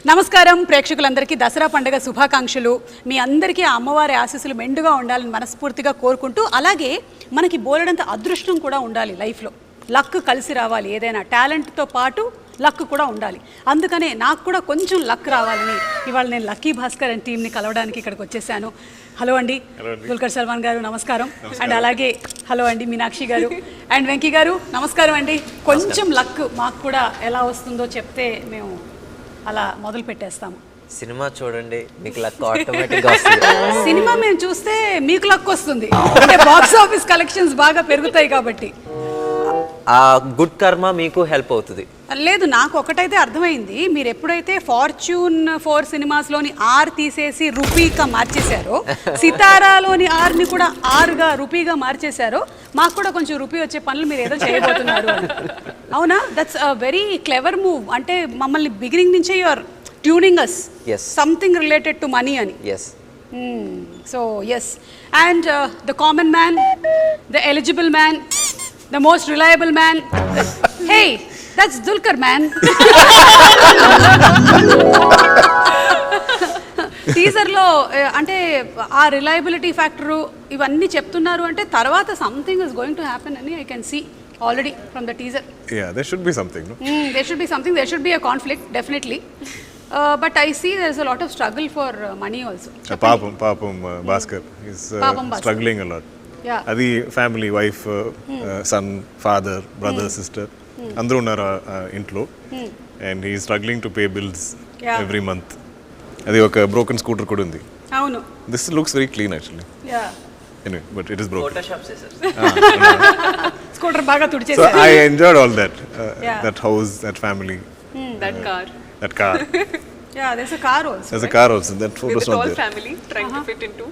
నమస్కారం ప్రేక్షకులందరికీ దసరా పండుగ శుభాకాంక్షలు. మీ అందరికీ ఆ అమ్మవారి ఆశీస్సులు మెండుగా ఉండాలని మనస్ఫూర్తిగా కోరుకుంటూ, అలాగే మనకి బోలెడంత అదృష్టం కూడా ఉండాలి లైఫ్లో. లక్ కలిసి రావాలి, ఏదైనా టాలెంట్తో పాటు లక్ కూడా ఉండాలి. అందుకనే నాకు కూడా కొంచెం లక్ రావాలని ఇవాళ నేను లక్కీ భాస్కర్ అండ్ టీమ్ని కలవడానికి ఇక్కడికి వచ్చేసాను. హలో అండి దుల్కర్ సల్మాన్ గారు, నమస్కారం. అండ్ అలాగే హలో అండి మీనాక్షి గారు అండ్ వెంకీ గారు, నమస్కారం అండి. కొంచెం లక్ మాకు కూడా ఎలా వస్తుందో చెప్తే మేము అలా మొదలు పెట్టేస్తాము. సినిమా చూడండి, మీకు లక్ ఆటోమేటిక్గా వస్తుంది. సినిమా మేము చూస్తే మీకు లక్ వస్తుంది, అంటే బాక్స్ ఆఫీస్ కలెక్షన్స్ బాగా పెరుగుతాయి కాబట్టి. ఆ గుడ్ కర్మ మీకు హెల్ప్ అవుతుంది. లేదు, నాకు ఒకటైతే అర్థమైంది, మీరు ఎప్పుడైతే ఫార్చ్యూన్ 4 సినిమాస్లోని ఆర్ తీసేసి రూపీగా మార్చేశారో, సితారాలోని ఆర్ని కూడా ఆర్గా రూపీగా మార్చేశారో, మాకు కూడా కొంచెం రూపీ వచ్చే పనులు మీరు ఏదో చేయబోతున్నారు. అవునా? That's a very clever move. అంటే మమ్మల్ని బిగినింగ్ నుంచే you're tuning us something related to money అని. So yes, and the common man, the eligible man, the most reliable man. Hey, that's Dulquer, man. Teaser లో అంటే ఆ reliability factor ఇవన్నీ చెప్తున్నారు అంటే తర్వాత something is going to happen అని I can see already from the teaser. Yeah, there should be something, no? There should be something, there should be a conflict, definitely. But I see there is a lot of struggle for money also. Papam Bhaskar is struggling a lot. అది family, wife, son, father, brother, sister అందరూ ఉన్నారు ఇంట్లో. And he struggling to pay bills every month. అది ఒక broken scooter కూడా ఉంది. అవును, this looks very clean actually. Anyway, but it is broken. Photoshop చేశారు. స్కూటర్ బాగా తుడిచేశారు. So I enjoyed all that house, that family, that car. Yeah, there's a car also. There's a car also. That photo is not there. With a tall family trying to fit into.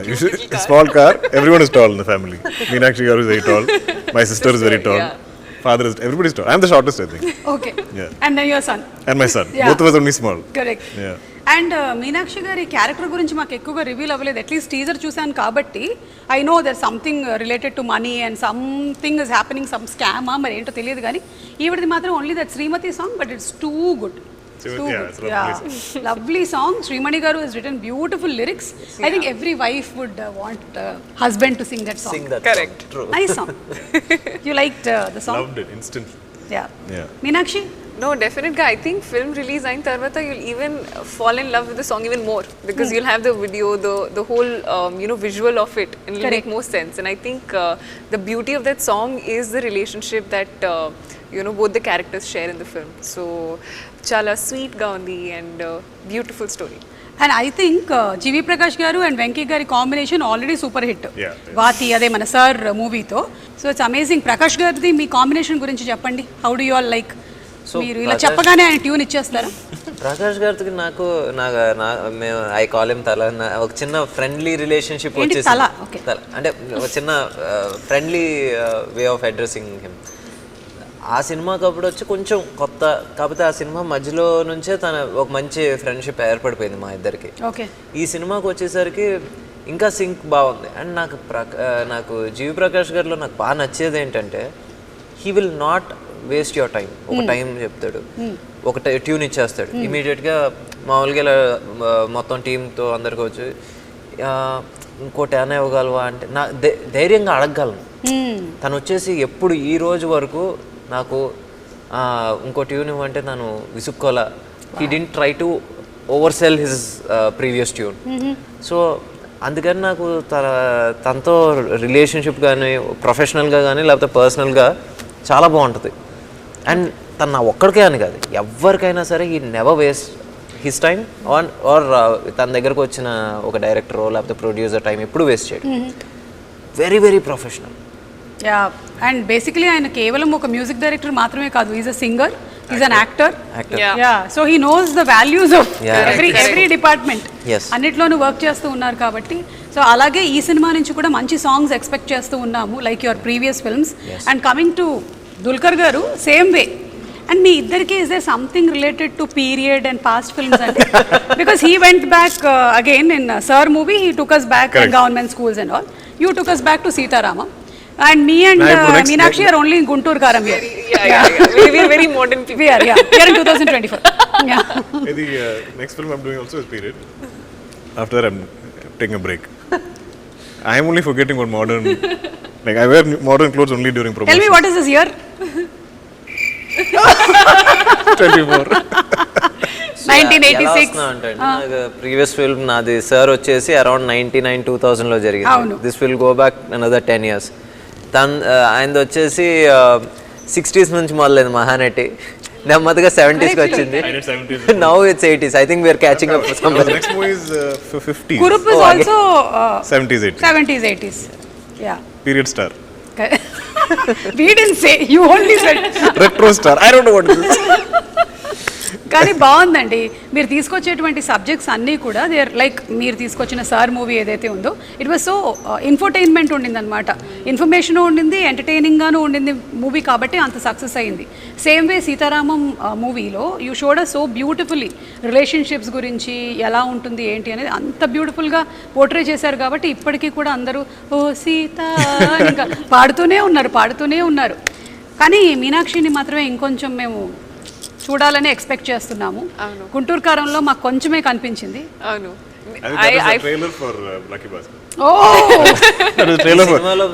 You should, small car. Everyone is tall in the family. Meenakshi garu is very tall. My sister is very tall. Father is, everybody is tall. I am the shortest, I think. Okay. And then your son. And my son. Both of us only small. Correct. And Meenakshi గారి character గురించి మాకు ఎక్కువగా reveal అవ్వలేదు. At least teaser చూశాను కాబట్టి I know there something related to money and something is happening, some స్కామా మరి ఏంటో తెలియదు. కానీ ఈవిడది మాత్రం only that Srimathi song, but it's too good. Lovely song. Srimani garu has written beautiful lyrics. I think every wife would want husband to sing that song. Sing that. Correct. Song. True. Nice song. You liked the song? Loved it instantly. Yeah. Meenakshi? No, definitely. I think film release ayin tarvata you'll even fall in love with the song even more, because you'll have the video, the whole visual of it, and it'll make more sense. And I think the beauty of that song is the relationship that both the characters share in the film. So chala sweet ga undi and beautiful story. And I think G.V. Prakash garu and Venky gari combination already super hit. Vaati ade mana sir movie tho. So it's amazing. Prakash gardi me combination గురించి చెప్పండి. How do you all like? మీరు ఇలా చెప్పగానే ఆయన tune ఇచ్చేస్తారా? ప్రకాష్ గారికి నాకు మేము ఐ కాల్ హిమ్ తల, ఒక చిన్న ఫ్రెండ్లీ రిలేషన్షిప్ వచ్చేసి, అంటే ఒక చిన్న friendly way of addressing him. ఆ సినిమాకి అప్పుడు వచ్చి కొంచెం కొత్త, కాకపోతే ఆ సినిమా మధ్యలో నుంచే తన ఒక మంచి ఫ్రెండ్షిప్ ఏర్పడిపోయింది మా ఇద్దరికి. ఈ సినిమాకి వచ్చేసరికి ఇంకా సింక్ బాగుంది. అండ్ నాకు జీవి ప్రకాష్ గారిలో నాకు బాగా నచ్చేది ఏంటంటే, he will not waste your time. ఒక టైం చెప్తాడు, ఒక ట్యూన్ ఇచ్చేస్తాడు ఇమీడియట్గా. మామూలుగా ఇలా మొత్తం టీంతో అందరికి వచ్చి ఇంకోటి ఏమైనా ఇవ్వగలవా అంటే నా ధైర్యంగా అడగగలను. తను వచ్చేసి ఎప్పుడు ఈ రోజు వరకు నాకు ఇంకో ట్యూన్ ఇవ్వంటే తను విసుక్కోలా. He didn't try to oversell his previous tune. So అందుకని నాకు తనతో రిలేషన్షిప్ కానీ, ప్రొఫెషనల్గా కానీ లేకపోతే పర్సనల్గా చాలా బాగుంటుంది. అండ్ తను నా ఒక్కడికే అని కాదు, ఎవరికైనా సరే he never waste his time or తన దగ్గరకు వచ్చిన ఒక డైరెక్టరో లేకపోతే ప్రొడ్యూసర్ టైం ఎప్పుడు వేస్ట్ చేయడు. Very very professional. And basically ఆయన కేవలం ఒక మ్యూజిక్ డైరెక్టర్ మాత్రమే కాదు, is a singer, is an actor. So he knows the values of every department. అన్నిట్లోనూ వర్క్ చేస్తూ ఉన్నారు కాబట్టి. సో అలాగే ఈ సినిమా నుంచి కూడా మంచి సాంగ్స్ ఎక్స్పెక్ట్ చేస్తూ ఉన్నాము, like your previous films. And coming to Dulquer గారు, సేమ్ వే. అండ్ మీ ఇద్దరికి is there something related to period and past films అంటే? Because he went back again in sir movie, he took us back in government schools and all. You took us back to Sithara. And me and Meenakshi are only in Guntur Karam here. We are very modern people. We are in 2024. The next film I'm doing also is period. After that, I'm taking a break. I'm only forgetting what modern. Like I wear modern clothes only during promotion. Tell me what is this year? 24. 1986. Previous film నాది sir వచ్చేసి around 99-2000 లో జరిగింది. This will go back another 10 years. ఆయనది వచ్చేసి 60s నుంచి మొదలైంది మహానటి, నెమ్మదిగా 70s కి వచ్చింది. Now it's 80s. I think we are catching up some. Next movie is 50s. Kurup is also 70s, 80s. 70s, 80s. Yeah. Period star. We didn't say. You only said. Retro star. I don't know what it is. కానీ బాగుందండి మీరు తీసుకొచ్చేటువంటి subjects అన్నీ కూడా they are like మీరు తీసుకొచ్చిన sir movie ఏదైతే ఉందో ఇట్ వాజ్ సో ఇన్ఫర్టైన్మెంట్ ఉండింది అనమాట. ఇన్ఫర్మేషన్ ఉండింది, ఎంటర్టైనింగ్గాను ఉండింది మూవీ, కాబట్టి అంత సక్సెస్ అయింది. సేమ్ వే సీతారామం మూవీలో you showed us so beautifully relationships గురించి ఎలా ఉంటుంది ఏంటి అనేది అంత బ్యూటిఫుల్గా పోర్ట్రే చేశారు. కాబట్టి ఇప్పటికీ కూడా అందరూ ఓ సీత ఇంకా పాడుతూనే ఉన్నారు. కానీ మీనాక్షిని మాత్రమే ఇంకొంచెం మేము చూడాలని ఎక్స్పెక్ట్ చేస్తున్నాము. గుంటూరు కారంలో మాకు కొంచెమే కనిపించింది. అవును. Trailer for Lucky Bhaskar.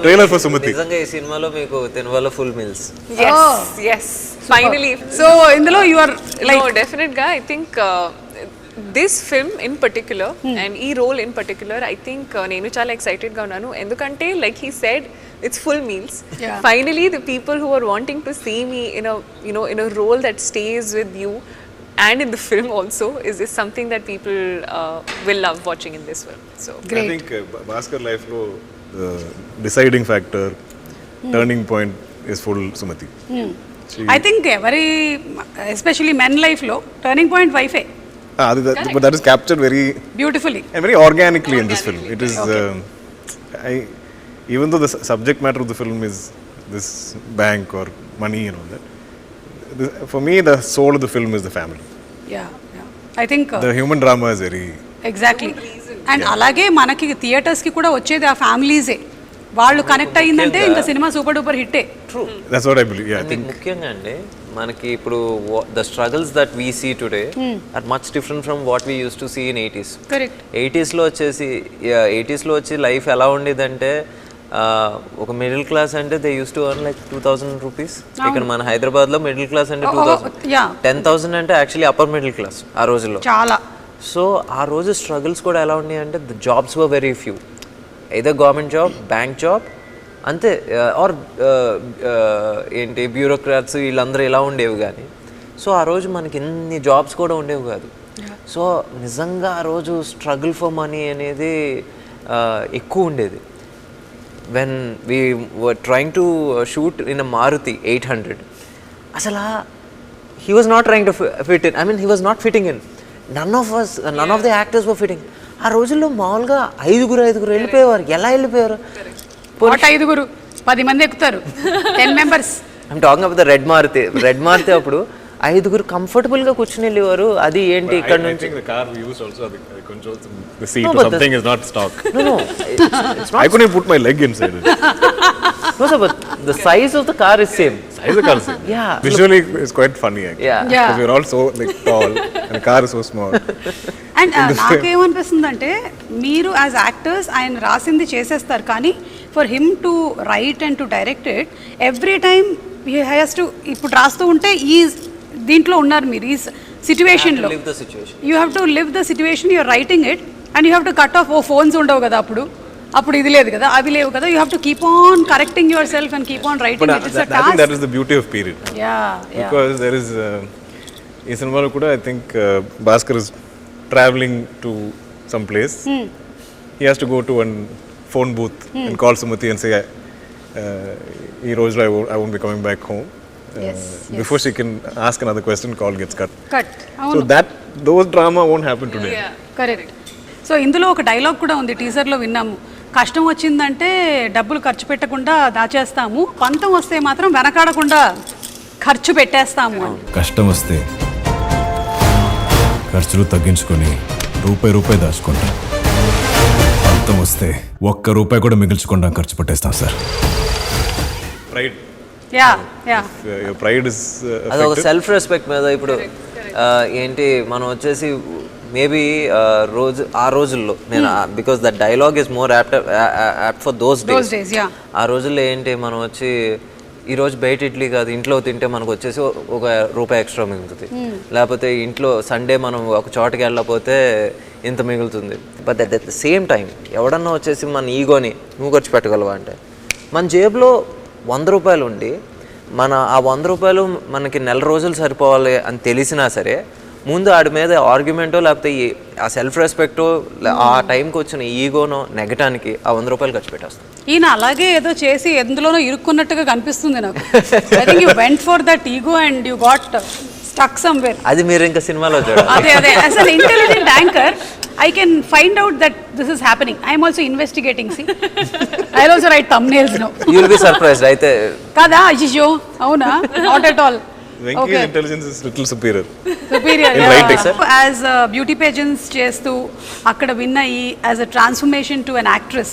Trailer for Sumati. నిజంగా ఈ సినిమాలో మీకు తినవాలో full meals. Yes. Finally. So ఇందులో you are like no, definite guy. I think this film in particular and ఈ role in particular, I think నేను చాలా excited గా ఉన్నాను. ఎందుకంటే like he said, it's full meals. Yeah. Finally, the people who are wanting to see me in a in a role that stays with you and in the film also is something that people will love watching in this film. So great. I think Bhaskar life lo the deciding factor, turning point is full Sumati. I think every especially men life lo turning point wife but that is captured very beautifully and very organically in this film. It is even though the subject matter of the film is this bank or money and all that, for me the soul of the film is the family. Yeah. I think the human drama is very exactly. And అలాగే మనకి theatres కి కూడా వచ్చేది ఆ ఫ్యామిలీసే. వాళ్ళు connect అయ్యిందంటే ఇంకా సినిమా సూపర్ డూపర్ హిట్టే. True. That's what I believe. Yeah, I think ముఖ్యంగా అండి మనకి ఇప్పుడు the struggles that we see today are much different from what we used to see in 80s. Correct. 80s లో వచ్చి లైఫ్ ఎలా ఉండేదంటే ఒక మిడిల్ క్లాస్ అంటే they use to earn like 2000 rupees. ఇక్కడ మన హైదరాబాద్ లో మిడిల్ క్లాస్ అంటే 10,000 అంటే యాక్చువల్లీ అప్పర్ మిడిల్ క్లాస్ ఆ రోజుల్లో చాలా. సో ఆ రోజు స్ట్రగుల్స్ కూడా ఎలా ఉన్నాయి అంటే the jobs were very few. either government job, bank job అంతే, ఆర్ ఏంటి బ్యూరోక్రాట్స్ వీళ్ళందరూ ఇలా ఉండేవి. కానీ సో ఆ రోజు మనకి ఇన్ని జాబ్స్ కూడా ఉండేవి కాదు. సో నిజంగా ఆ రోజు స్ట్రగుల్ ఫర్ మనీ అనేది ఎక్కువ ఉండేది. when we were trying to shoot in a Maruti 800, asala he was not trying to fit in. I mean, he was not fitting in. None of the actors were fitting. ఆ రోజుల్లో మామూలుగా ఐదుగురు వెళ్ళిపోయేవారు. ఎలా వెళ్ళిపోయారు? ఐదుగురు 10 మంది ఎక్కుతారు. 10 members. I'm talking about the red Maruti అప్పుడు ఐదుగురు కంఫర్టబుల్ గా కూర్చుని వెళ్ళేవారు. అది ఏంటి ఇక్కడ నుంచి the car we used also the controls, the seat or something is not stock. No, it's not. I couldn't put my leg inside it. No sir, but the size of the car is same. Size of the car is same. Yeah, visually it's quite funny actually. Yeah. Because we're all so like tall and the car is so small. And నాకేమనిపిస్తుందంటే మీరు as actors ఆయన రాసింది చేసేస్తారు, కానీ for him to write and to direct it every time he has to ఇప్పుడు రాస్తూ ఉంటే ఈ దీంట్లో ఉన్నారు మీరు ఈ సిచ్యువేషన్లో. You have to live the situation, you're writing it and you have to cut off. Phones ఉండవు కదా అప్పుడు ఇది లేదు కదా, అవి లేవు కదా. You have to keep on correcting yourself and keep on writing. I think that is the beauty of period. Yeah. Because there is ఈ సినిమాలో కూడా I think Bhaskar is traveling to some place. He has to go to one phone booth and call Sumati and say ఈ రోజులో I won't be coming back home. Before she can ask another question, call gets cut. So those drama won't happen today. Yeah. Correct. So ఇందులో ఒక dialogue కూడా ఉంది, టీజర్లో విన్నాము. కష్టం వచ్చిందంటే డబ్బులు ఖర్చు పెట్టకుండా దాచేస్తాము, పంతం వస్తే మాత్రం వెనకాడకుండా ఖర్చు పెట్టేస్తాము అని. కష్టం వస్తే ఖర్చులు తగ్గించుకొని రూపాయి దాచుకుంటాం, పంతం వస్తే ₹1 కూడా మిగిల్చకుండా ఖర్చు పెట్టేస్తాం sir. Pride. Yeah. Your pride is అది ఒక సెల్ఫ్ రెస్పెక్ట్ మీద. ఇప్పుడు ఏంటి మనం వచ్చేసి మేబీ ఆ రోజుల్లో నేను because the dialogue is more apt for those days. ఆ రోజుల్లో ఏంటి మనం వచ్చి ఈరోజు బయట ఇడ్లీ కాదు ఇంట్లో తింటే మనకు వచ్చేసి ₹1 ఎక్స్ట్రా మిగులుతుంది, లేకపోతే ఇంట్లో సండే మనం ఒక చోటకి వెళ్ళకపోతే ఇంత మిగులుతుంది. But at the same time ఎవడన్నా వచ్చేసి మన ఈగోని నువ్వు ఖర్చు పెట్టగలవా అంటే మన జేబులో ₹100 ఉండి ఆ ₹100 మనకి నెల రోజులు సరిపోవాలి అని తెలిసినా సరే ముందు ఆడి మీద ఆర్గ్యుమెంటో లేకపోతే ఆ సెల్ఫ్ రెస్పెక్టో ఆ టైంకి వచ్చిన ఈగోనో నెగటానికి ఆ ₹100 ఖర్చు పెట్టేస్తాం. ఈయన అలాగే ఏదో చేసి ఎందులోనో ఇరుక్కున్నట్టుగా కనిపిస్తుంది నాకు. I think you went for that ego and you got stuck somewhere. అది మీరు ఇంకా సినిమాలో చూడాలి. అదే as an intelligent anchor I can find out that this is happening. I am also investigating. See, I'll also write thumbnails now. You'll be surprised, right? Kada, Ajisho, avuna, not at all. Venky's intelligence is little superior. Superior, in writing, sir. As beauty pageants chestu, akkada win ayi as a transformation to an actress,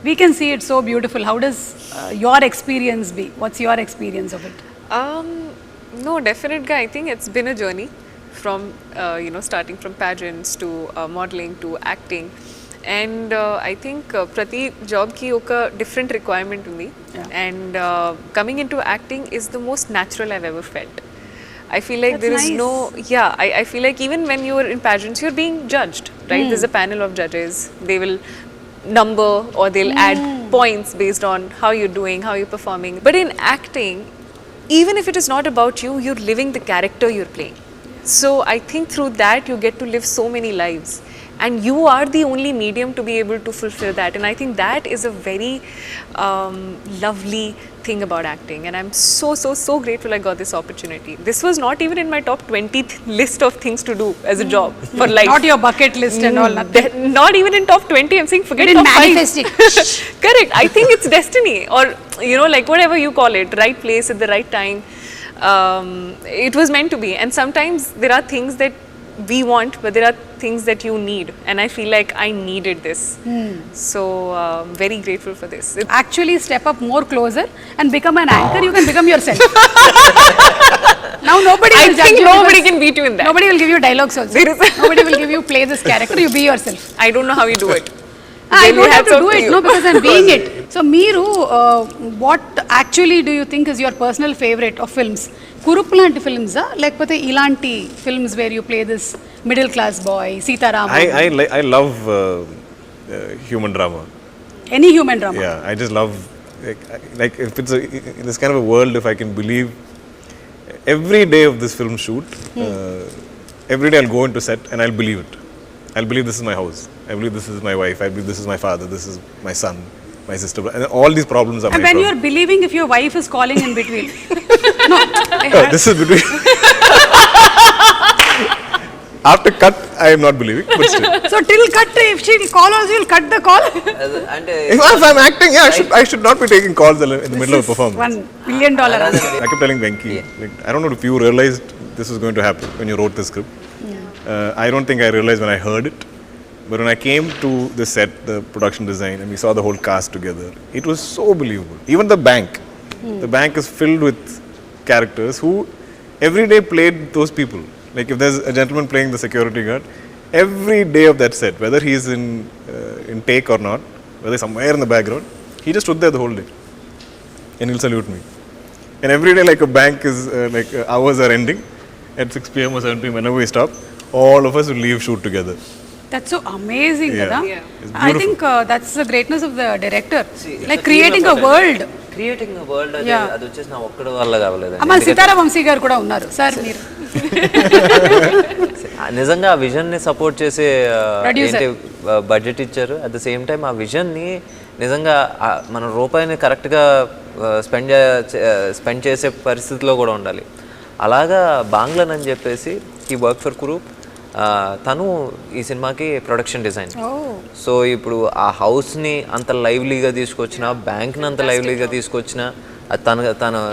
we can see it so beautiful. How does your experience be? What's your experience of it? No, definitely. I think it's been a journey. From starting from pageants to modeling to acting, and I think prati job ki oka different requirement undi, and coming into acting is the most natural I've ever felt. I feel like there is no I feel like even when you're in pageants you're being judged, right? There's a panel of judges, they will number or they'll add points based on how you're doing, how you're performing. But in acting, even if it is not about you, you're living the character you're playing. So I think through that you get to live so many lives, and you are the only medium to be able to fulfill that, and I think that is a very lovely thing about acting, and I'm so grateful I got this opportunity. This was not even in my top 20 list of things to do as a job for life. Not your bucket list and all, nothing. Not even in top 20. I'm saying forget top 5. Correct. I think it's destiny, or like whatever you call it, right place at the right time. It was meant to be, and sometimes there are things that we want, but there are things that you need, and I feel like I needed this. So very grateful for this. Actually step up more closer and become an anchor. You can become yourself. Now nobody will judge you. Nobody can beat you in that. Nobody will give you dialogues also. Nobody will give you play this character. You be yourself. I don't know how you do it. I don't have to do it, no, because I'm being it. So, Meeru, what actually do you think is your personal favorite of films? Kurupu lanti films, lekapothe ilanti films where you play this middle class boy, Sithara. I love human drama. Any human drama? Yeah, I just love like if it's in this kind of a world, if I can believe every day of this film shoot, every day I'll go into set and I'll believe it. I'll believe this is my house. I believe this is my wife. I believe this is my father. This is my son, my sister. And all these problems are my when problems. you're believing if your wife is calling in between. No. This is between. After cut, I am not believing, but still. So till cut, if she'll call us, you'll cut the call. And if I'm acting, I should not be taking calls in the middle of a performance. $1 million. I kept telling Venky, like, I don't know if you realized this was going to happen when you wrote the script. I don't think I realized when I heard it. But when I came to the set, the production design, and we saw the whole cast together, it was so believable. Even the bank. The bank is filled with characters who every day played those people. Like if there's a gentleman playing the security guard, every day of that set, whether he's in take or not, whether somewhere in the background, he just stood there the whole day. And he'll salute me. And every day like a bank is, hours are ending. At 6 p.m. or 7 p.m. whenever we stop, all of us will leave shoot together. That's so amazing, Kada. Yeah. I think that's the greatness of the director. See, like creating a world. Creating a world, అది వచ్చేసి నా ఒక్కడి వల్ల కావలేదు. అమ్మ సితారా వంశీ గారు కూడా ఉన్నారు sir మీరు. నిజంగా ఆ విజన్ని సపోర్ట్ చేసే ఏంటి బడ్జెట్ ఇచ్చారు. అట్ ద సేమ్ టైం ఆ విజన్ని నిజంగా మన రూపాయిని కరెక్ట్గా స్పెండ్ చేసే పరిస్థితిలో కూడా ఉండాలి. అలాగా బాంగ్లన్ అని చెప్పేసి ఈ వర్క్ ఫర్ కురూప్, తను ఈ సినిమాకి ప్రొడక్షన్ డిజైన్. సో ఇప్పుడు ఆ హౌస్ని అంత లైవ్లీగా తీసుకొచ్చిన, బ్యాంక్ని అంత లైవ్లీగా తీసుకొచ్చిన అది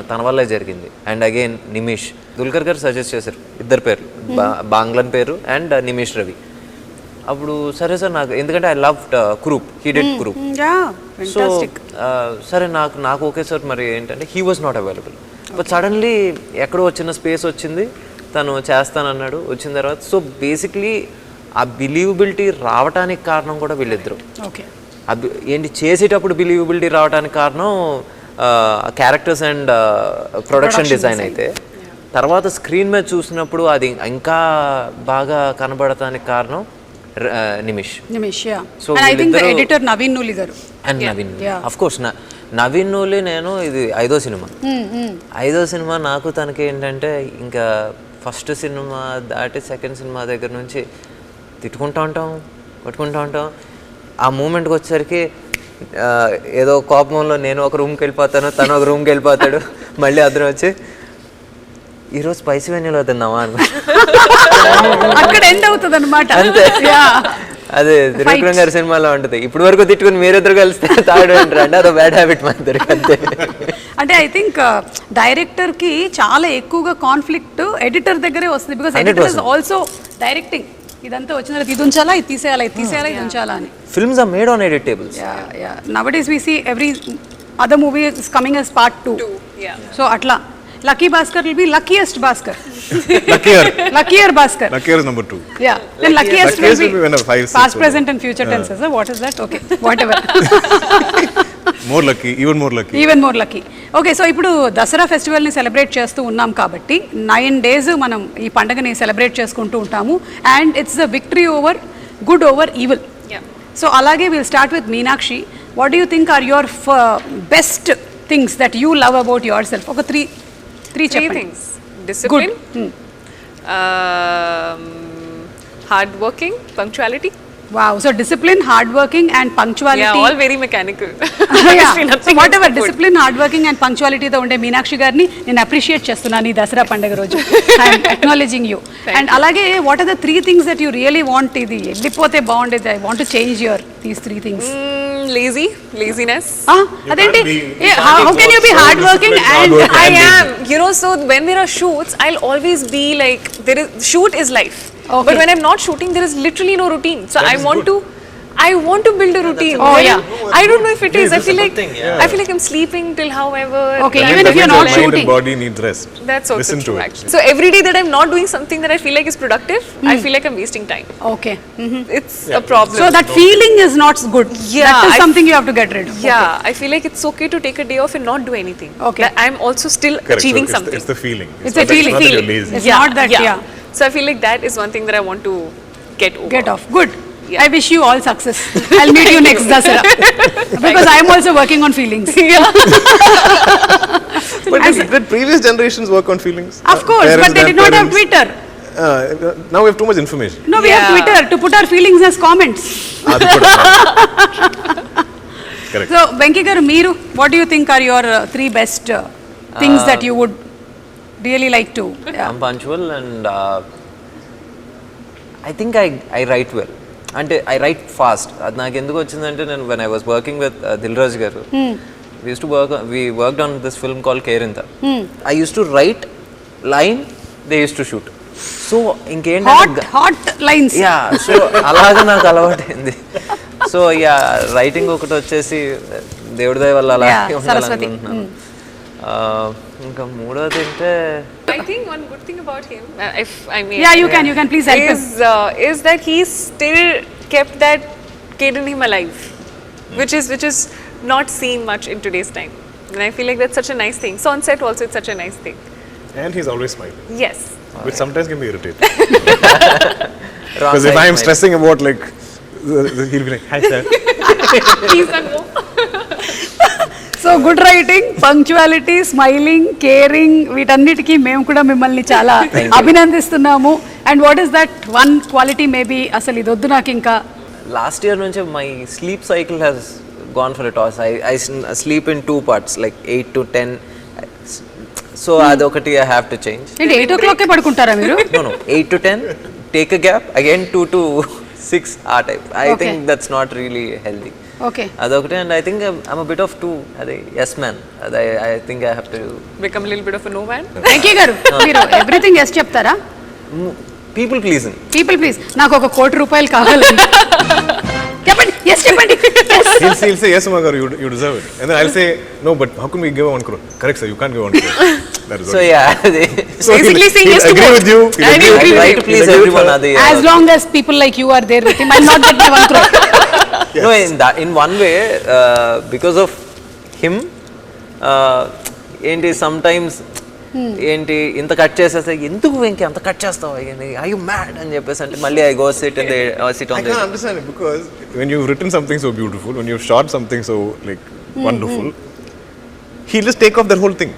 తన వల్లే జరిగింది. అండ్ అగైన్ నిమిష్, దుల్కర్ గారు సజెస్ట్ చేశారు ఇద్దరు పేర్లు, బాంగ్లన్ పేరు అండ్ నిమిష్ రవి. అప్పుడు సరే సార్ నాకు, ఎందుకంటే I love Kurup, he did Kurup. So సరే నాకు ఓకే సార్. మరి ఏంటంటే he was not available. But suddenly ఎక్కడో చిన్న స్పేస్ వచ్చింది, తను చేస్తానన్నాడు. వచ్చిన తర్వాత సో బేసిక్లీ ఆ బిలీవబిలిటీ రావడానికి కారణం కూడా వీళ్ళిద్దరు. ఓకే, ఏంటి చేసేటప్పుడు బిలీవబిలిటీ రావడానికి కారణం క్యారెక్టర్స్ అండ్ ప్రొడక్షన్ డిజైన్ అయితే, తర్వాత స్క్రీన్ మీద చూసినప్పుడు అది ఇంకా బాగా కనబడటానికి కారణం Nimish. So I think the editor Naveen Nooli గారు. And Naveen, of course Naveen Nooli. నేను ఇది 5వ సినిమా. 5వ సినిమా నాకు తనకి ఏంటంటే ఇంకా ఫస్ట్ సినిమా దాటి సెకండ్ సినిమా దగ్గర నుంచి తిట్టుకుంటూ ఉంటాం, కొట్టుకుంటూ ఉంటాం. ఆ మూమెంట్కి వచ్చేసరికి ఏదో కోపంలో నేను ఒక రూమ్కి వెళ్ళిపోతాను, తను ఒక రూమ్కి వెళ్ళిపోతాడు, మళ్ళీ అద్దరం వచ్చి ఈరోజు స్పైసీ వెన్యూలో తిన్నావా అని అక్కడ ఎండ్ అవుతుంది అనమాట. అంతే, అదే త్రివిక్రమ్ గారి సినిమాలో ఉంటుంది. ఇప్పుడు వరకు తిట్టుకుని మీరిద్దరు కలిస్తే తాడు అంటారు అంటే అదో బ్యాడ్ హ్యాబిట్ మా ఇద్దరికి. అంతే. అంటే ఐ థింక్ డైరెక్టర్ కి చాలా ఎక్కువగా కాన్ఫ్లిక్ట్ ఎడిటర్ దగ్గరే వస్తుంది. Because editor is also directing. ఇదంతా వచ్చిన తర్వాత ఇది ఉంచాలా, ఇది తీసేయాలా, ఇది తీసేయాలా, ఇది ఉంచాలా అని. Films are made on edit tables. Nowadays we see every other movie is coming as part 2. So atla Lucky Bhaskar will be luckiest Bhaskar. Luckier Bhaskar. Luckier is number 2. Yeah. Then luckiest will be when 5, 6 past, present and future tenses. What is that? Okay. Whatever. More lucky, even more lucky. Even more lucky. Okay, so ఇప్పుడు Dasara ఫెస్టివల్ని celebrate చేస్తూ ఉన్నాం కాబట్టి 9 days మనం ఈ పండుగని celebrate చేసుకుంటూ ఉంటాము. And it's the victory over good over evil. So అలాగే will start with Meenakshi. What do you think are your best things that you love about yourself? ఒక three things. Discipline, hard working, punctuality. Wow, so discipline, hard working and punctuality. Yeah, all very mechanical. So whatever discipline, hard working and punctuality తో ఉండే మీనాక్షి గారిని నేను appreciate చేస్తున్నాను ఈ దసరా పండుగ రోజు. I'm acknowledging you. And అలాగే what are the 3 things that you really want? ఇది వెళ్ళిపోతే బాగుండేది, I want to change your these 3 things. Laziness. అదేంటి? How can you be hard working and I am, you know, so when there are shoots I'll always be like, shoot is life. Okay. But when I'm not shooting, there is literally no routine. So I want to build a routine. Oh yeah. I don't know if it is. I feel like I'm sleeping till however. Okay, even if you're not shooting. Body needs rest. That's also Listen true to it. actually. So every day that I'm not doing something that I feel like is productive, I feel like I'm wasting time. Okay. It's a problem. So that feeling is not good. Yeah, That is something you have to get rid of. Yeah, I feel like it's okay to take a day off and not do anything. Okay. That I'm also still Correct. achieving So something. it's the feeling. It's a not feeling. that you're lazy. It's not that, yeah. So I feel like that is one thing that I want to get over. Get off. Good. I wish you all success. I'll meet you next Dasara. Because I'm also working on feelings. But did previous generations work on feelings? Of course, but they did not have Twitter. Now we have too much information. No, we have Twitter to put our feelings as comments. Correct. So, Venky garu, meeru, what do you think are your 3 best things that you would really like to? I'm punctual and I think I write well. అంటే I write fast. అది నాకు ఎందుకు వచ్చిందంటే నేను when I was working with Dilraj garu, we worked on this film called Kerinta. I used to write line, they used to shoot. So ఇంకేంటంటే hot lines. Yeah, so అలాగా నాకు అలవాటైంది. సో యా, రైటింగ్ ఒకటి వచ్చేసి దేవుడి దయ వల్ల అలా ఉండాలనుకుంటున్నాను. ఇంకా మూడోది అంటే I think one good thing about him, if I may, you can please help him. Is that he still kept that kid in him alive, which is not seen much in today's time, and I feel like that's such a nice thing. So on set also it's such a nice thing. And he's always smiling. Yes. Which sometimes can be irritating. Because if I am stressing about like, he'll be like, hi sir. Please don't go. So good writing, punctuality, smiling, caring, వీటన్నిటికీ మేము కూడా మిమ్మల్ని చాలా అభినందిస్తున్నాము. And what is that one quality maybe అసలు ఇది వద్దు నాకు ఇంకా? లాస్ట్ ఇయర్ నుంచి my sleep cycle has gone for a toss. I sleep in 2 parts, like 8 to 10. So అదొకటి ఐ హ్యావ్ టు చేంజ్. ఏంటి 8 o'clock పడుకుంటారా మీరు? No, 8 to 10, take a gap, again 2 to 6 ఆ type. I think that's not really healthy. Okay. అదొకటి. And I think I'm a bit of 2 అదే yes man. అదే I think I have to become a little bit of a no man. Venky గారు, మీరు everything yes చెప్తారా? People pleasing. నాకు 1 కోటి రూపాయలు కావాలి. చెప్పండి, ఎస్ చెప్పండి. He'll say, yes, Magar, you deserve it. And then I'll say, no, but how come we give 1 crore? Correct, sir, you can't give 1 crore. That is So okay. yeah, So Basically saying yes to agree both. with you. I He'll agree with try you. to please everyone. As long as people like you are there with him, I'll not get my 1 crore. No, in one way, because of him, ఏంటి sometimes ఏంటి ఇంత cut చేసేస్తే ఎందుకు వెంకీ అంత cut చేస్తావు I you mad అని చెప్పేసి అంటే మళ్ళీ I go SIT on I can't understand it because when you've written something so beautiful, when you've shot something so like wonderful, he'll just take off that whole thing.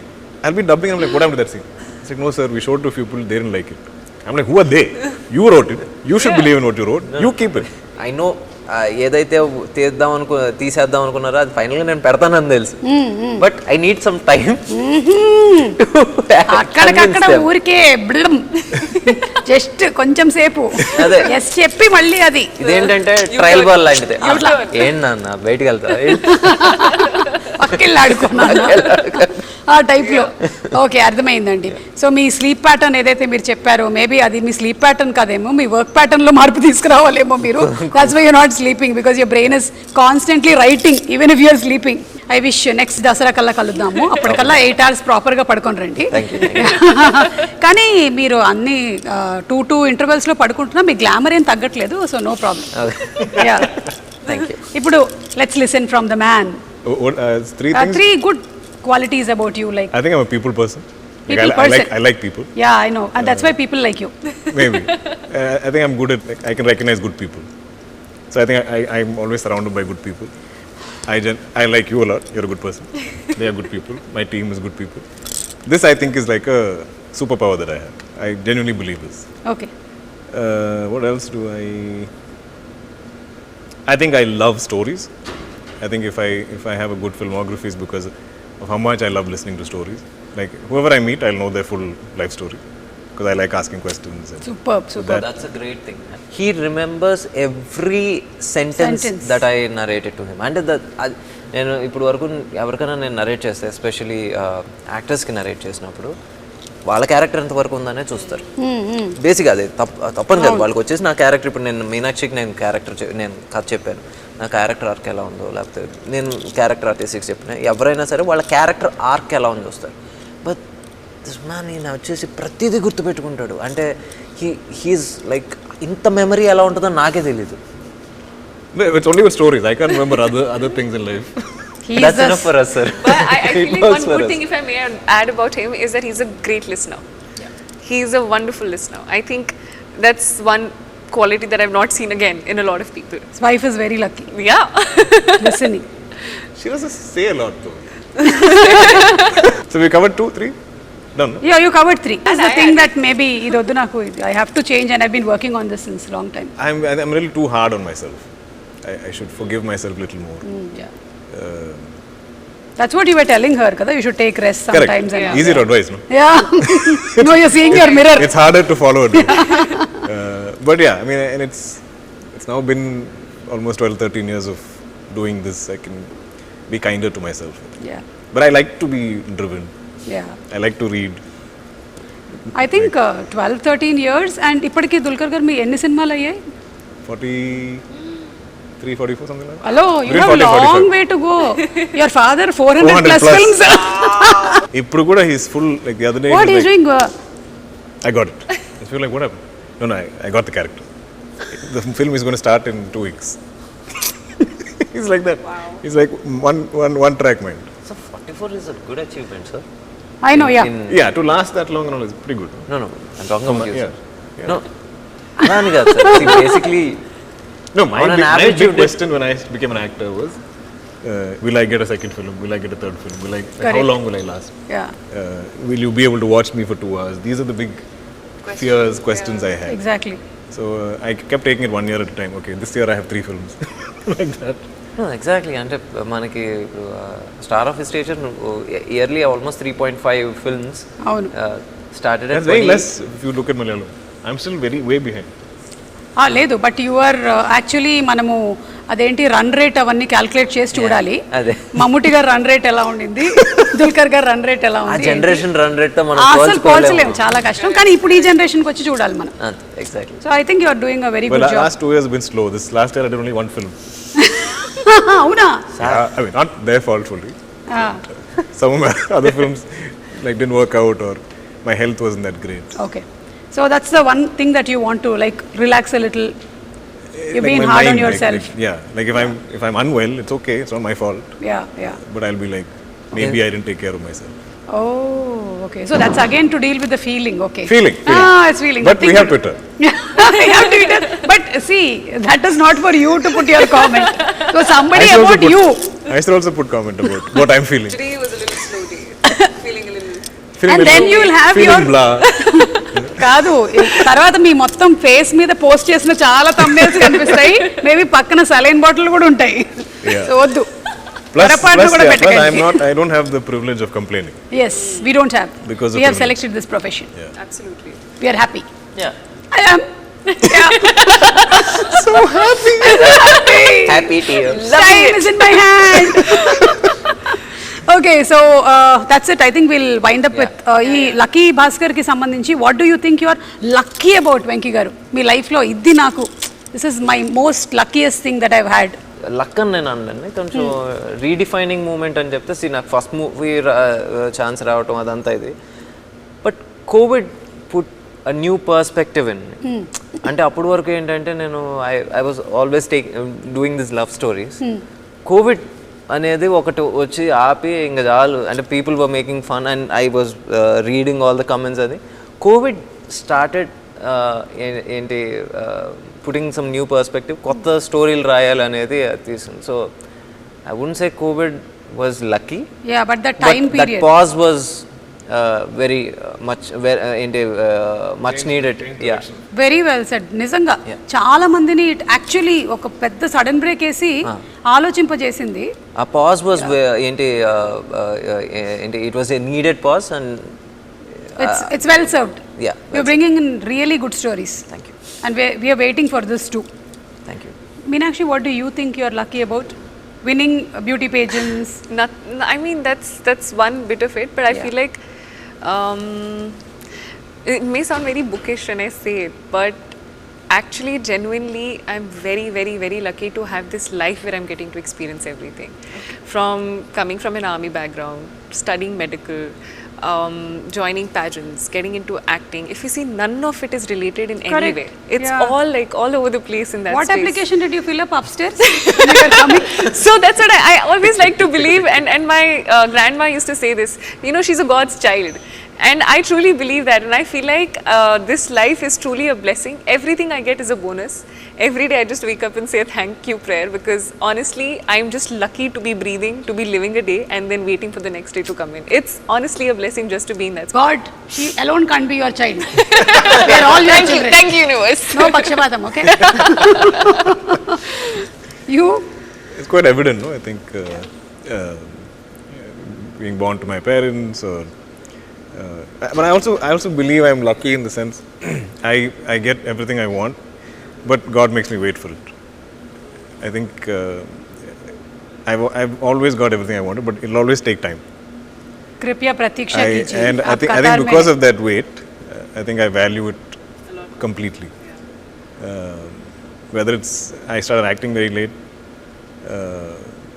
I'll be dubbing, I'm like, what happened to that scene? He's like, no sir, we showed to a few people, they didn't like it. I'm like, who are they? You wrote it. You should believe in what you wrote. You keep it. I know ఏదైతే తీసేద్దాం అనుకున్నారో అది ఫైనల్గా నేను పెడతానని తెలుసు but I need some time అక్కడికక్కడ ఊరికే జస్ట్ కొంచెం సేపు అదే. ఎస్ చెప్పి మళ్ళీ అది ఇదేంటంటే ట్రయల్ బాల్ లాంటిది ఏంటన్నా బయటికి వెళ్తా పక్కెళ్ళి ఆడుకున్నాను ఆ టైప్లో. ఓకే, అర్థమైందండి. సో మీ స్లీప్ ప్యాటర్న్ ఏదైతే మీరు చెప్పారో మేబీ అది మీ స్లీప్ ప్యాటర్న్ కాదేమో, మీ వర్క్ ప్యాటర్న్లో మార్పు తీసుకురావాలేమో మీరు. That's why you're not sleeping because your brain is constantly writing even if you're sleeping. I wish next Dasara కల్లా కలుద్దాము, అప్పటికల్లా 8 hours ప్రాపర్గా పడుకొని రండి. కానీ మీరు అన్ని 2 ఇంటర్వెల్స్లో పడుకుంటున్నా మీ గ్లామర్ ఏం తగ్గట్లేదు, సో నో ప్రాబ్లం. ఇప్పుడు let's listen from the man. Three things. 3 good qualities about you, like I think I'm a people person. I like people. Yeah, I know, and that's why people like you. Maybe. I think I'm good at, like, I can recognize good people. So I think I'm always surrounded by good people. I like you a lot. You're a good person. They are good people. My team is good people. This I think is like a superpower that I have. I genuinely believe this. Okay. What else do I think I love stories. I think if I have a good filmography is because of how much I love listening to stories. Like whoever I meet, I'll know their full life story because I like asking questions. And Superb. That's a great thing. He remembers every sentence that I narrated to him. And నేను ఇప్పుడు వరకు ఎవరికైనా నేను narrate చేస్తే especially యాక్టర్స్కి narrate చేసినప్పుడు వాళ్ళ character ఎంత వరకు ఉందనే చూస్తారు. బేసిక్గా అదే తప్పని కాదు, వాళ్ళకి వచ్చేసి నా క్యారెక్టర్ ఇప్పుడు నేను మీనాక్షికి నేను కథ చెప్పాను, నా క్యారెక్టర్ ఆర్క్ ఎలా ఉందో, లేకపోతే నేను క్యారెక్టర్ ఆర్టిస్ట్కి చెప్పిన ఎవరైనా సరే వాళ్ళ క్యారెక్టర్ ఆర్క్ ఎలా ఉందో చూస్తారు. బట్ దిస్ మ్యాన్ ఈయన వచ్చేసి ప్రతిదీ గుర్తుపెట్టుకుంటాడు. అంటే హీఈస్ లైక్ ఇంత మెమరీ ఎలా ఉంటుందో నాకే తెలీదు. It's only with stories. I can't remember other things in life. That's enough for us, sir. But I feel like one good thing, if I may add about him, is that he's a great listener. Yeah. He's a wonderful listener. I think that's one quality that I've not seen again in a lot of people. His wife is very lucky. Yeah. Listening. She doesn't say a lot though. So we covered 2, 3? Done. Yeah, you covered 3. That's the thing that maybe idoddu naku I have to change, and I've been working on this since a long time. I'm really too hard on myself. I should forgive myself a little more. Yeah. That's what you were telling her, kada? You should take rest sometimes. Correct. And easy to advise, no? Yeah. No, you're seeing your mirror. It's harder to follow it. But yeah, I mean, and it's now been almost 12-13 years of doing this. I can be kinder to myself. Yeah. But I like to be driven. Yeah. I like to read. I think 12-13 years, and ఇప్పటికి దుల్కర్ గారు మీ ఎన్ని సినిమాలు అయ్యాయి? 43-44 something like that. Hello, you have a long way to go. Your father 400 plus films. ఇప్పుడు కూడా he's full, like the other day. What is doing? I got it. I feel like what happened? No, I got the character. The film is going to start in 2 weeks. He's like that. Wow. He's like one track mind. So 44 is a good achievement, sir. I know, yeah. Yeah, to last that long and all is pretty good. No, I'm talking about you, yeah. sir. No. Nani kaadu, sir. See, basically, no, my big question when I became an actor was, will I get a second film? Will I get a third film? How long will I last? Yeah. Will you be able to watch me for 2 hours? These are the big fears, questions I had. Exactly. So I kept taking it 1 year at a time. Okay, this year I have 3 films. Like that. No, exactly. అంటే మనకి star of station yearly almost 3.5 films. అవును. Started at That's very less if you look at Malayalam. I'm still way behind. లేదు, but you are actually మనము అదేంటి run rate అవన్నీ calculate చేసి చూడాలి. అదే మమ్ముటి గారు రన్ రేట్ ఎలా ఉండింది, దుల్కర్ గారు రన్ రేట్ ఎలా ఉంది, జనరేషన్ రన్ రేట్ తో మనం అసలు పోల్చలేము, చాలా కష్టం. కానీ ఇప్పుడు ఈ జనరేషన్కి వచ్చి చూడాలి మనం. Exactly. So I think you are doing a very good job. Last 2 years have been slow. This last year I did only 1 film. అవునా? I mean, not their fault fully. Some of my other films like didn't work out, or my health wasn't that great. Okay. So that's the one thing that you want to like relax a little. You're Like being my hard on mind, yourself. Like if I'm unwell, it's okay. It's not my fault. Yeah. But I'll be like, maybe I didn't take care of myself. Oh, okay. So that's again to deal with the feeling. Okay. Feeling. It's feeling. But we have Twitter. You have Twitter. But see, that is not for you to put your comment. So somebody about you. I should also put comment about what I'm feeling. Today was a little slow day. Feeling a little. Feeling And little- then you will have feeling your- blah. కాదు తర్వాత మీ మొత్తం face మీద post చేసిన చాలా thumbnails కనిపిస్తాయి. Maybe పక్కన saline bottle కూడా ఉంటాయి. Yeah. సో వద్దు. Plus, పొరపాటున కూడా plus పెట్టకండి. I don't have the privilege of complaining. Yes, we don't have. Because of We have privilege. selected this profession. Absolutely. We are happy. Yeah. I am. Yeah. So happy. Happy tears. Time is in my hand. Okay, so that's it. I think we'll wind up with ఈ Lucky Bhaskar కి సంబంధించి what do you think you are lucky about Venky garu? మీ life లో ఇది నాకు this is my most luckiest thing that I've had. Luck అని నేను అనలేండి, కొంచెం రీడిఫైనింగ్ మూమెంట్ అని చెప్తే నాకు ఫస్ట్ మూవీ ఛాన్స్ రావటం అదంతా ఇది. But Covid put a new perspective in. అంటే అప్పటి వరకు ఏంటంటే నేను I was always doing this love stories. Covid అనేది ఒకటి వచ్చి ఆపి ఇంకా చాలు అంటే people were making fun and I was reading all the comments. అది కోవిడ్ స్టార్టెడ్ ఏంటి పుటింగ్ సమ్ న్యూ పర్స్పెక్టివ్, కొత్త స్టోరీలు రాయాలనేది తీసింది. So I wouldn't say Covid was lucky, but that time that period pause was very much ఏంటి much needed. Yeah, very well said. నిజంగా చాలా మందిని actually ఒక పెద్ద సడన్ బ్రేక్ వేసి ఆలోచింపజేసింది. ఆ పాజ్ వాజ్ ఏంటి it was a needed pause and it's well served. Yeah, You're bringing in really good stories. Thank you. And we are waiting for this too. Thank you. Meenakshi, what do you think you're lucky about? Winning beauty pageants? I mean, that's one bit of it, but I feel like it may sound very bookish when I say it, but actually, genuinely, I'm very, very, very lucky to have this life where I'm getting to experience everything. From coming from an army background, studying medical, joining pageants, getting into acting. If you see, none of it is related in any way. It's all like all over the place in that What space. application did you fill up upstairs when you were coming? So that's what I always like to believe, and my grandma used to say this, you know, she's a God's child. And I truly believe that, and I feel like this life is truly a blessing. Everything I get is a bonus. Every day I just wake up and say a thank you prayer, because honestly I'm just lucky to be breathing, to be living a day and then waiting for the next day to come in. It's honestly a blessing just to be in that space. God, she alone can't be your child. We are all your children. Thank you universe. No pakshapatam, okay? You? It's quite evident, no? I think being born to my parents, or but I also believe I'm lucky in the sense I get everything I want, but God makes me wait for it. I think I've always got everything I wanted, but it'll always take time. Kripya pratiksha kijiye. And I think because of that wait, I think I value it completely. Whether it's I started acting very late.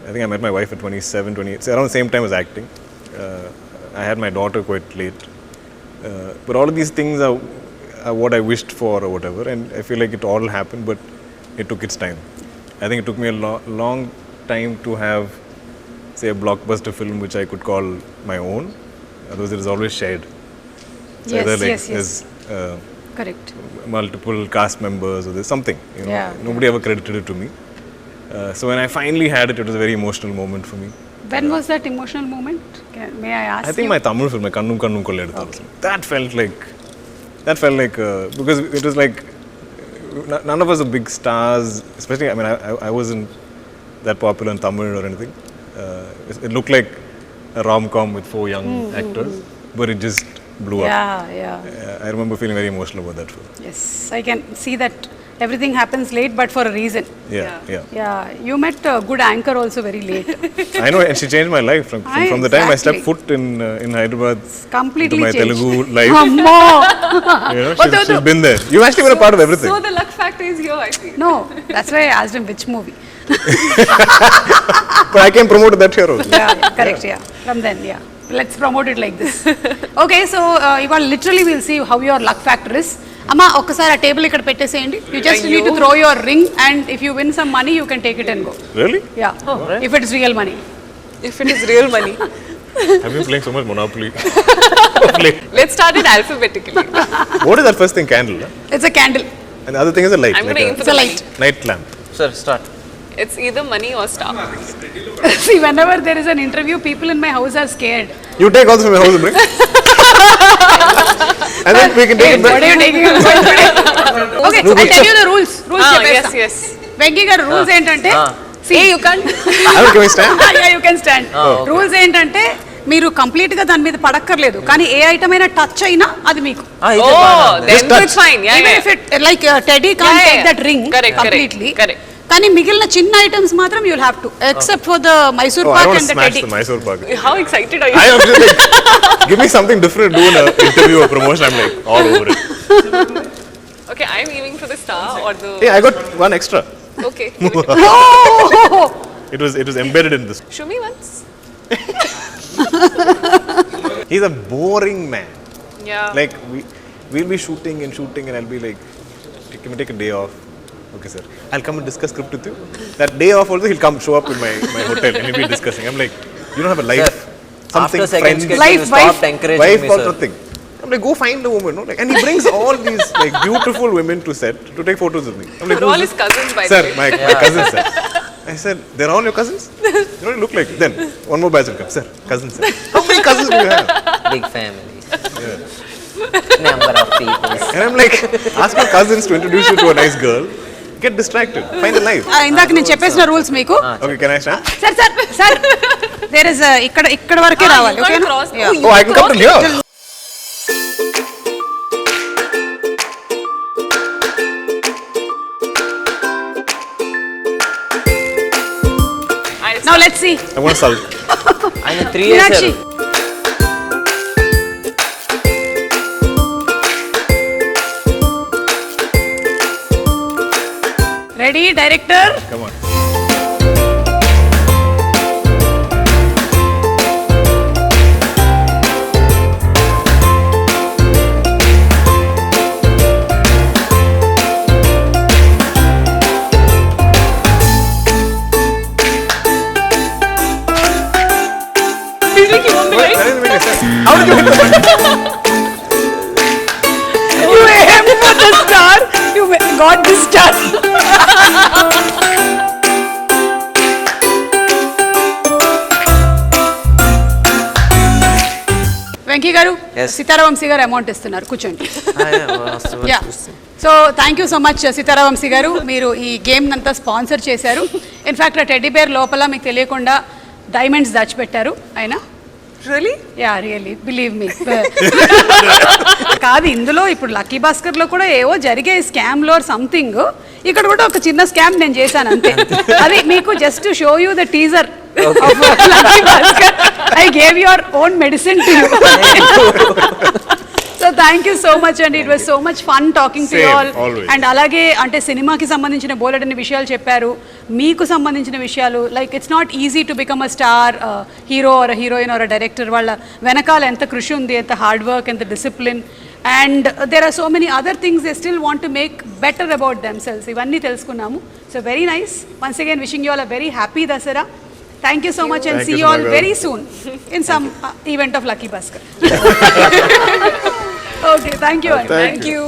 I think I met my wife at 27, 28, so around the same time as acting. I had my daughter quite late. But all of these things are what I wished for or whatever, and I feel like it all happened, but it took its time. I think it took me a long time to have, say, a blockbuster film which I could call my own. Otherwise, it is always shared. So Yes, either like yes. there's Correct. multiple cast members, or there's something. You know, Yeah. nobody ever credited it to me. So when I finally had it, it was a very emotional moment for me. When was that emotional moment? May I ask I think you? my Tamil film, my Kannum Kannum Kolledutharu. That felt like because it was like none of us are big stars, especially I mean I wasn't that popular in Tamil or anything. It looked like a rom-com with 4 young actors, but it just blew up. Yeah. I remember feeling very emotional about that film. Yes, I can see that everything happens late, but for a reason. Yeah. Yeah, you met a good anchor also very late. I know, and she changed my life from the time I stepped Exactly. foot in Hyderabad Completely into my changed. Telugu life. Ammo! You know, she's been there. You've actually been a part of everything. So the luck factor is here, I feel. No, that's why I asked him which movie. But I can promote that here also. Yeah, correct, yeah. From then, yeah. Let's promote it like this. Okay, so ival literally we'll see how your luck factor is. Amma, okkasari a table ikkada petteseyandi. You just need to throw your ring, and if you win some money, you can take it and go. Really? Yeah. If it is real money. If it is real money. I've been playing so much Monopoly. Let's start it alphabetically. What is that first thing? Candle? Huh? It's a candle. And the other thing is a light. I'm going to aim for It's the a light. light. Night lamp. Sir, start. It's either money or star. See, whenever there is an interview, people in my house are scared. You take also my house and bring. And then we can take it What back. are you taking? Okay, so I'll tell you the rules. Rules Yes, yes. Venky garu rules ఏంటంటే See, you can't. Can we stand? yeah, you can stand. okay. Rules ఏంటంటే మీరు complete గా దాని మీద పడక్కర్లేదు కానీ ఏ item అయినా touch అయినా అది మీకు Oh, then Just touch. it's fine. Yeah, even yeah. if it like Teddy can't Yeah, take yeah. that ring Correct, completely correct. కానీ మిగిలిన చిన్న ఐటమ్స్ మాత్రం you'll have to except for the Mysore Oh, I pak want and to the smash Teddy the Mysore pak. How excited are you? I am just like, give me something different. Do an interview or promotion. I'm like all over it. Okay, I'm aiming for the star or the. Hey, I got one extra. Okay. oh It was embedded in this. Show me once. He's a boring man. Yeah. Like we'll be shooting and I'll be like, can we take a day off? Okay, sir. I'll come and discuss script with you. That day off also he'll come show up in my hotel and we'll be discussing. I'm like, you don't have a life. Sir, Something after second friends, sketch, Life, you stopped wife. encouraging wife me, or sir. something. I'm like, go find a woman, no? Like, and he brings all these like beautiful women to set to take photos with me. I'm like, They're all who's his this? cousins, by Sir, the way. my cousins, sir. I said, they're all your cousins? You don't look like it. Then one more batch will come. Sir, cousins, sir. How many cousins do you have? Big family. Number of people. And I'm like, ask my cousins to introduce you to a nice girl. Get distracted. Find a life. ఇందాక నేను చెప్పేసిన rules మీకు Okay, can I stand? Sir there is ఇక్కడ వరకే రావాలి You can't ఓకేనా cross. Yeah. Oh, I can come to here. Now let's see. I want to solve. ఆయన 3 years Meenakshi. Ready, director? Come on. How did you hit the button? You aimed for the star. You got the star. Venky గారు Yes. సితారా వంశీ గారు amount ఇస్తున్నారు కూర్చోండి యా చూస్తే so thank you so much Sitara Vamsi గారు మీరు ఈ గేమ్ అంతా స్పాన్సర్ చేశారు ఇన్ఫ్యాక్ట్ ఆ టెడ్డీ బేర్ లోపల మీకు తెలియకుండా డైమండ్స్ దాచిపెట్టారు ఆయన Really? Yeah really believe me కాదు ఇందులో ఇప్పుడు లక్కీ భాస్కర్ లో కూడా ఏవో జరిగే స్కామ్ లో సంథింగ్ ఇక్కడ కూడా ఒక చిన్న స్కామ్ నేను చేశాను అంతే అది మీకు just show you the teaser lucky Bhaskar I gave your own medicine to you so thank you so much and it was so much fun talking to you all always. And అలాగే అంటే సినిమాకి సంబంధించిన బోలెడన్ని విషయాలు చెప్పారు మీకు సంబంధించిన విషయాలు like it's not easy to become a star hero or heroine or director వాళ్ళ వెనకాల ఎంత కృషి ఉంది ఎంత హార్డ్ వర్క్ ఎంత discipline and there are so many other things they still want to make better about themselves ఇవన్నీ తెలుసుకున్నాము so very nice once again wishing you all a very happy Dasara thank you so much and Thank see you, you all Naga. Very soon in some event of lucky Bhaskar okay thank you Thank Thank you.